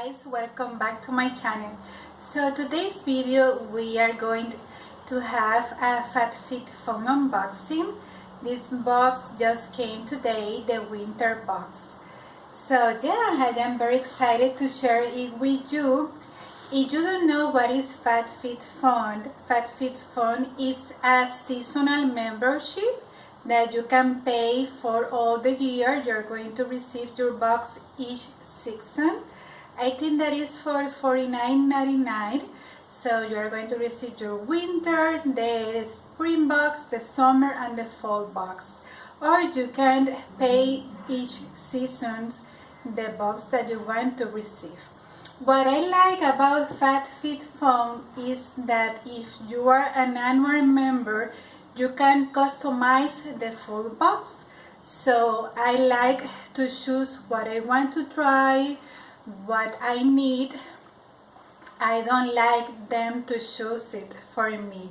guys, welcome back to my channel. So today's video we are going to have a Fabfitfun unboxing. This box just came today, the winter box. So yeah, I am very excited to share it with you. If you don't know what is Fabfitfun, Fabfitfun is a seasonal membership that you can pay for all the year. You're going to receive your box each season. I think that is for $49.99. So you're going to receive your winter, the spring box, the summer, and the fall box. Or you can pay each season the box that you want to receive. What I like about Fabfitfun is that if you are an annual member, you can customize the full box. So I like to choose what I want to try, what I need. I don't like them to choose it for me,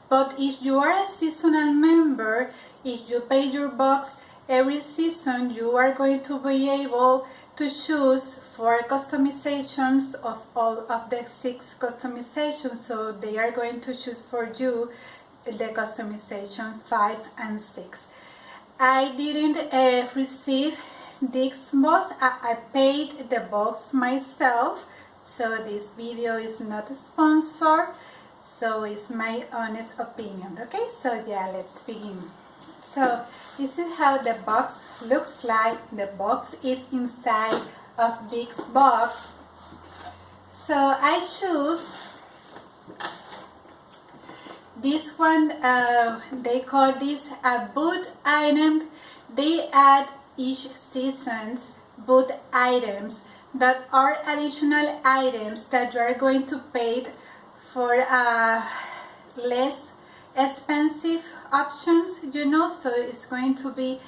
But if you are a seasonal member, if you pay your box every season, you are going to be able to choose 4 customizations of all of the 6 customizations. So they are going to choose for you the customization 5 and 6. I didn't receive this box. I paid the box myself, so this video is not sponsored, so it's my honest opinion. Okay, so yeah, let's begin. So this is how the box looks like. The box is inside of this box. So I choose this one. They call this a boot item. They add each season's boot items that are additional items that you are going to pay for less expensive options, so it's going to be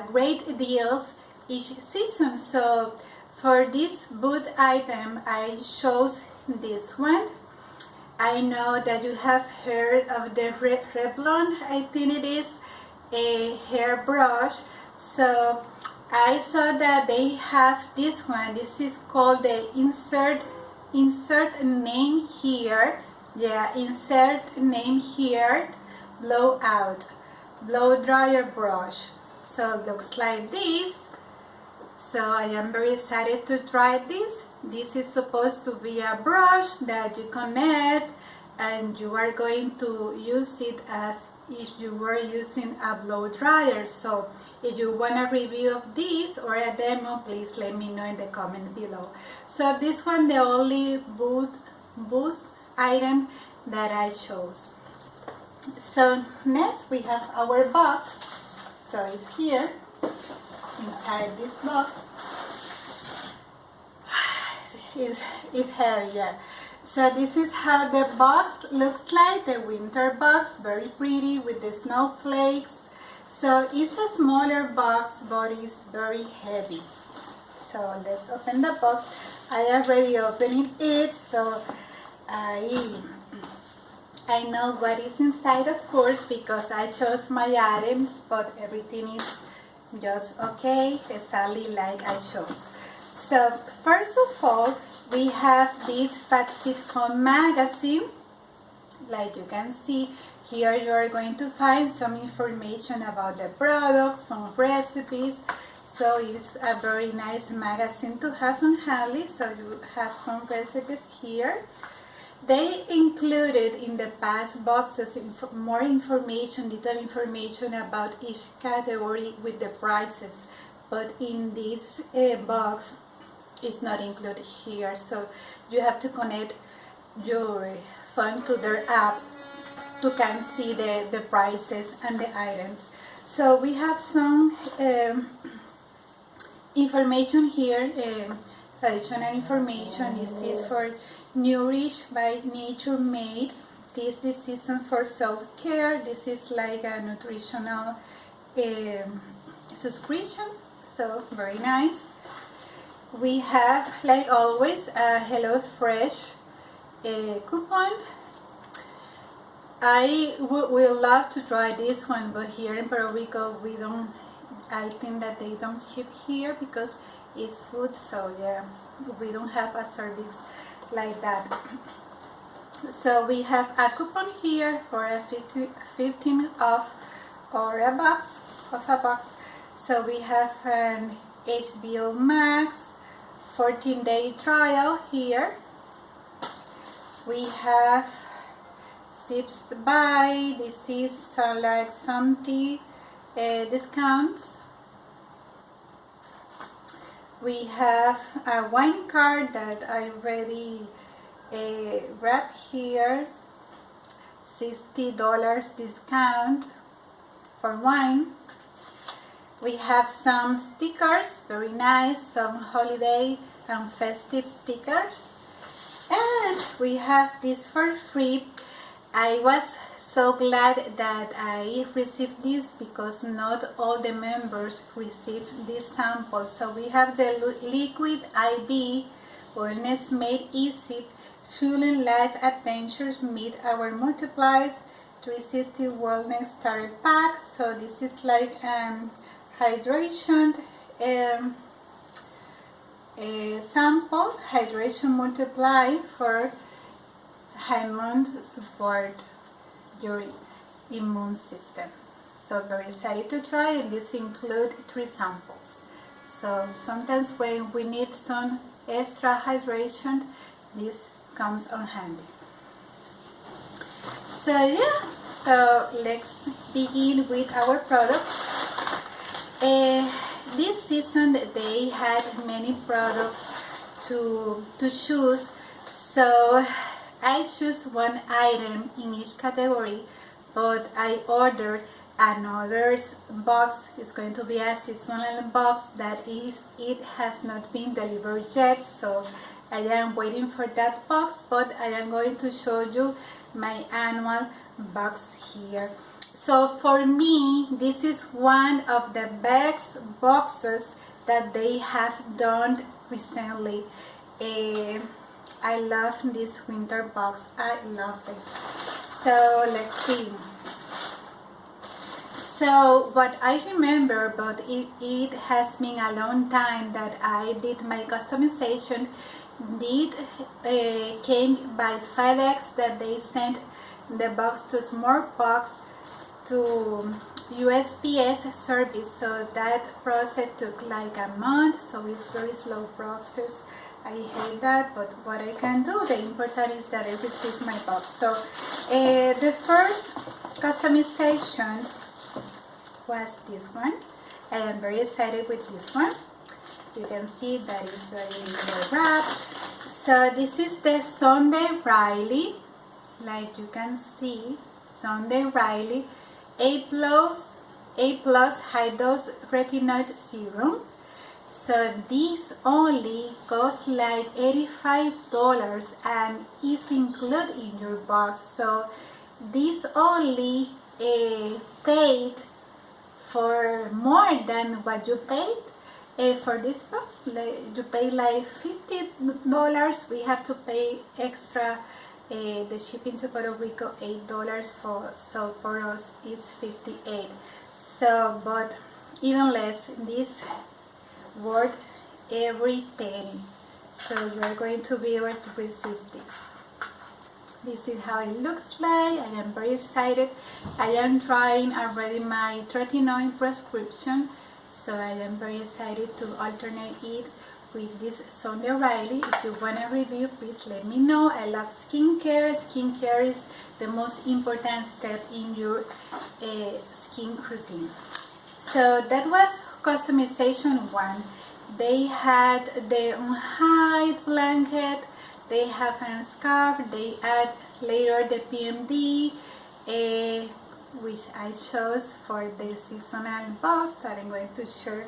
great deals each season. So for this boot item, I chose this one. I know that you have heard of the Revlon, I think it is, a hair brush. So I saw that they have this one. This is called the insert name here. Yeah, insert name here, blow dryer brush. So it looks like this. So I am very excited to try this. This is supposed to be a brush that you connect, and you are going to use it as if you were using a blow dryer. So if you want a review of this or a demo, please let me know in the comment below. So this one, the only boost item that I chose. So next we have our box. So it's here inside this box. It's heavy, yeah. So this is how the box looks like, the winter box, very pretty with the snowflakes. So it's a smaller box, but it's very heavy. So let's open the box. I already opened it, so I know what is inside, of course, because I chose my items, but everything is just okay, exactly like I chose. So first of all, we have this Fabfitfun magazine. Like you can see here, you are going to find some information about the products, some recipes. So it's a very nice magazine to have on handy. So you have some recipes here. They included in the past boxes more information, little information about each category with the prices. But in this box, it's not included here. So you have to connect your phone to their apps to can see the prices and the items. So we have some information here, additional information. This is for Nourish by Nature Made. This season for self-care. This is like a nutritional subscription, so very nice. We have, like always, a Hello Fresh coupon. I would love to try this one, but here in Puerto Rico we don't. I think that they don't ship here because is food, so yeah, we don't have a service like that. So we have a coupon here for a 15 off or a box of a box. So we have an HBO Max 14-day trial here. We have Zips Buy. This is like some tea discounts. We have a wine card that I already wrapped here. $60 discount for wine. We have some stickers, very nice, some holiday and festive stickers. And we have this for free. I was so glad that I received this because not all the members received this sample. So we have the Liquid IV Wellness Made Easy Fueling Life Adventures Meet Our Multipliers 360 Wellness Starter Pack. So this is like hydration sample, hydration multiply for hormone support your immune system. So very excited to try, and this includes 3 samples. So sometimes when we need some extra hydration, this comes on handy. So yeah, so let's begin with our products. This season they had many products to choose, so I choose one item in each category, but I ordered another box. It's going to be a seasonal box that it has not been delivered yet, so I am waiting for that box, but I am going to show you my annual box here. So for me, this is one of the best boxes that they have done recently. I love this winter box. I love it. So let's see. So what I remember, but it has been a long time that I did my customization. It came by FedEx, that they sent the box to small box to USPS service, so that process took like a month, so it's very slow process. I hate that, but what I can do, the important is that I received my box. So the first customization was this one. I am very excited with this one. You can see that it's very wrapped. So this is the Sunday Riley, like you can see, Sunday Riley A+ high dose retinoid serum. So this only costs like $85 and is included in your box. So this only paid for more than what you paid for this box. You pay like $50. We have to pay extra the shipping to Puerto Rico $8 so for us it's $58. So but even less, this worth every penny. So you are going to be able to receive this. This is how it looks like. I am very excited. I am trying already my 39 prescription, so I am very excited to alternate it with this Sunday Riley. If you want a review, please let me know. I love skincare. Skincare is the most important step in your skin routine. So that was customization 1. They had the hide blanket, they have a scarf, they add later the PMD, which I chose for the seasonal box that I'm going to share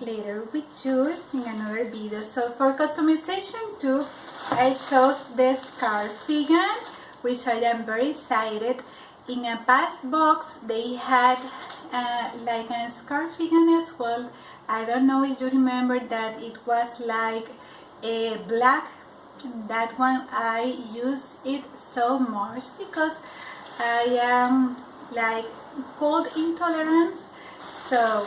later with you in another video. So for customization 2, I chose the cardigan, which I am very excited. In a past box they had like a cardigan as well. I don't know if you remember that it was like a black. That one I use it so much because I am like cold intolerance. So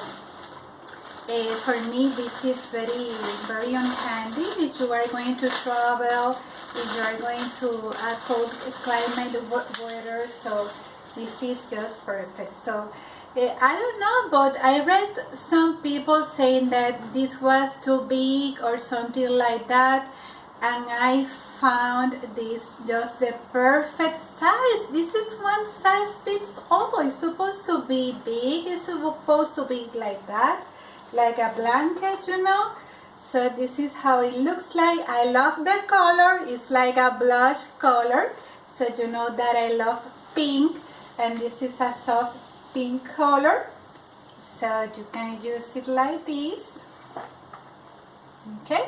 For me, this is very, very on handy if you are going to travel, if you are going to a cold climate weather. So this is just perfect. So I don't know, but I read some people saying that this was too big or something like that, and I found this just the perfect size. This is one size fits all. It's supposed to be big. It's supposed to be like that, like a blanket, you know. So this is how it looks like. I love the color. It's like a blush color, so you know that I love pink, and this is a soft pink color. So you can use it like this, okay,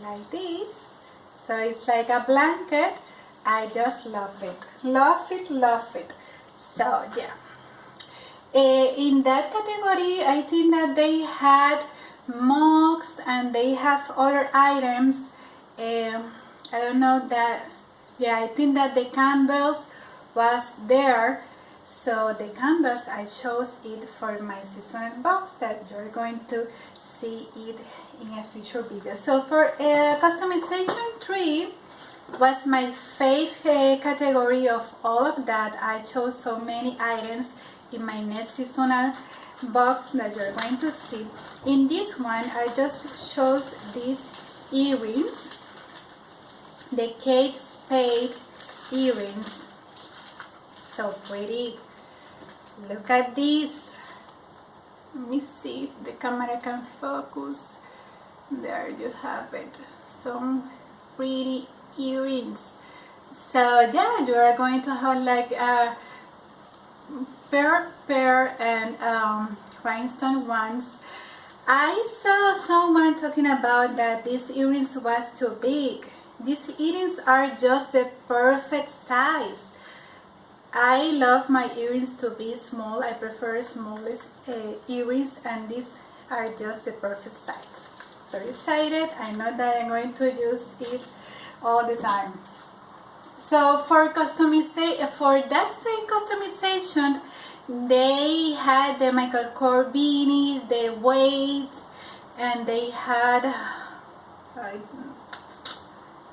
like this. So it's like a blanket. I just love it, love it, love it. So yeah, in that category, I think that they had mugs and they have other items. I don't know that. Yeah, I think that the candles was there. So the candles, I chose it for my seasonal box that you're going to see it in a future video. So for customization 3 was my favorite category of all of that. I chose so many items in my next seasonal box that you're going to see. In this one, I just chose these earrings, the Kate Spade earrings. So pretty. Look at this. Let me see if the camera can focus. There you have it. Some pretty earrings. So yeah, you are going to have like a pear and rhinestone ones. I saw someone talking about that these earrings was too big. These earrings are just the perfect size. I love my earrings to be small. I prefer smallest earrings, and these are just the perfect size. Very excited. I know that I'm going to use it all the time. So for customization, for that same customization, they had the Michael Kors beanies, the weights, and they had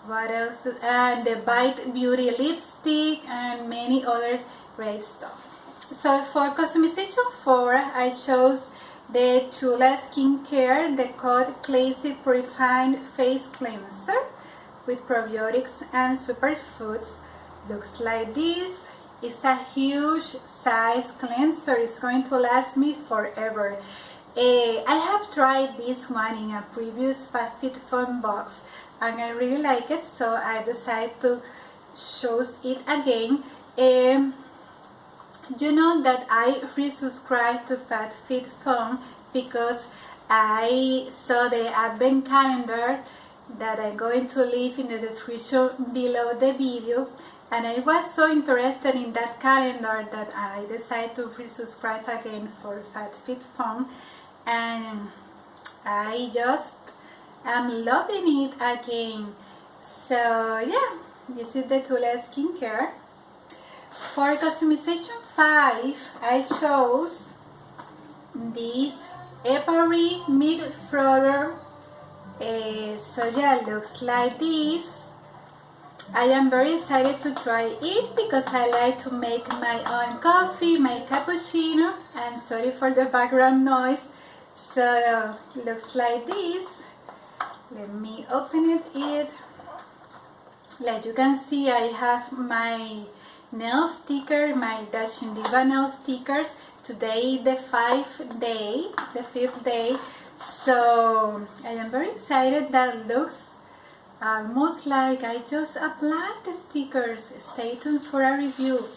what else? And the Bite Beauty lipstick and many other great stuff. So for customization 4, I chose the Tula Skincare, the Code Classy Purified Face Cleanser with probiotics and superfoods. Looks like this. It's a huge size cleanser. It's going to last me forever. I have tried this one in a previous Fabfitfun box, and I really like it, so I decided to choose it again. You know that I resubscribed to Fabfitfun because I saw the advent calendar that I'm going to leave in the description below the video, and I was so interested in that calendar that I decided to resubscribe again for Fabfitfun, and I just I'm loving it again. So yeah, this is the Tula Skincare. For customization 5, I chose this Epary Milk Frother. So yeah, looks like this. I am very excited to try it because I like to make my own coffee, my cappuccino. And sorry for the background noise. So looks like this. Let me open it. Like you can see, I have my nail sticker, my Dashing Diva nail stickers. Today the 5th day. So I am very excited. That looks almost like I just applied the stickers. Stay tuned for a review.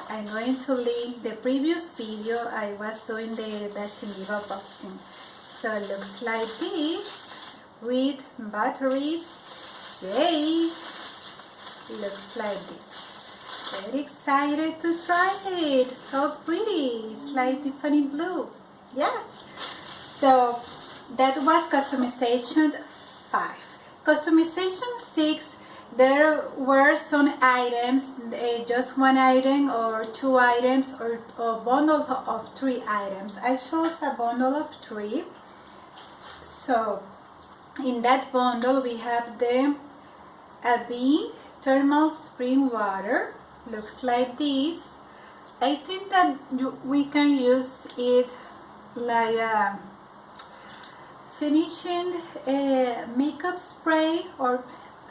I'm going to link the previous video I was doing the Dashing Diva boxing. So it looks like this with batteries. Yay! Looks like this. Very excited to try it. So pretty. It's like Tiffany blue. Yeah. So that was customization 5. Customization 6 there were some items, just one item or two items or a bundle of 3 items. I chose a bundle of 3. So in that bundle we have the Bean thermal spring water. Looks like this. I think that we can use it like a finishing makeup spray, or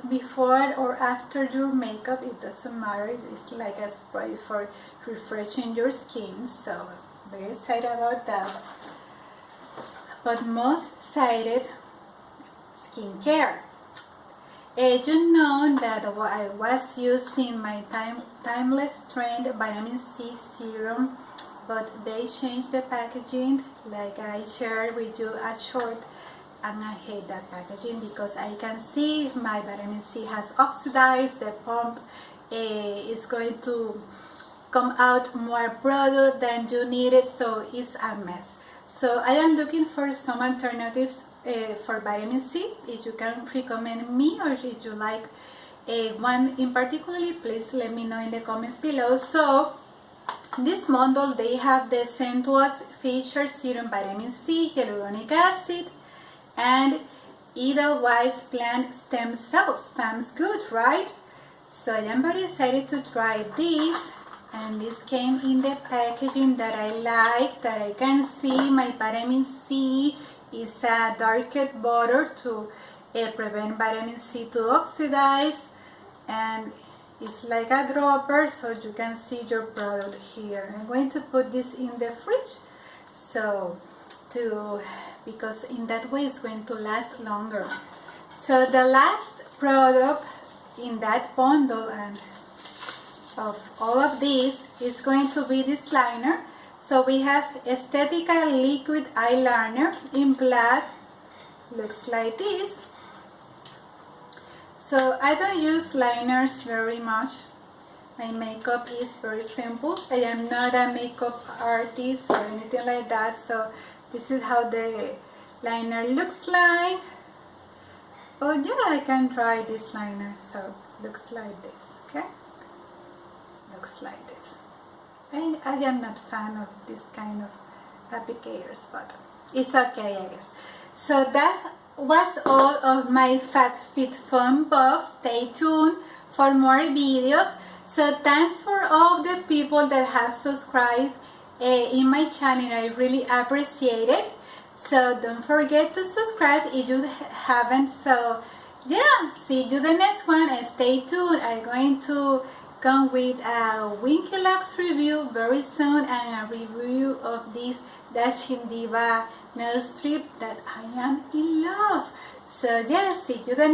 before or after your makeup, it doesn't matter. It's like a spray for refreshing your skin, so very excited about that. But most excited, skincare. You know that I was using my Timeless Trend vitamin C serum, but they changed the packaging. Like I shared with you a short, and I hate that packaging because I can see my vitamin C has oxidized. The pump is going to come out more product than you needed, so it's a mess. So I am looking for some alternatives for vitamin C. If you can recommend me, or if you like one in particular, please let me know in the comments below. So this bundle, they have the Centuous Feature Serum Vitamin C, Hyaluronic Acid, and Edelweiss Plant Stem Cells. Sounds good, right? So I am very excited to try this, and this came in the packaging that I like, that I can see my vitamin C is a darker border to prevent vitamin C to oxidize, and it's like a dropper, so you can see your product here. I'm going to put this in the fridge, because in that way it's going to last longer. So the last product in that bundle and of all of these is going to be this liner. So we have Aesthetica Liquid Eyeliner in black. Looks like this. So I don't use liners very much. My makeup is very simple. I am not a makeup artist or anything like that. So this is how the liner looks like. Oh yeah, I can try this liner. So looks like this, okay? Looks like this. I am not a fan of this kind of applicators, but it's okay, I guess. So that was all of my Fabfitfun box. Stay tuned for more videos. So thanks for all the people that have subscribed in my channel. I really appreciate it. So don't forget to subscribe if you haven't. So yeah, see you the next one, and stay tuned. I'm going to come with a Winky Lux review very soon, and a review of this Dashing Diva nail strip that I am in love. So yeah, see you the next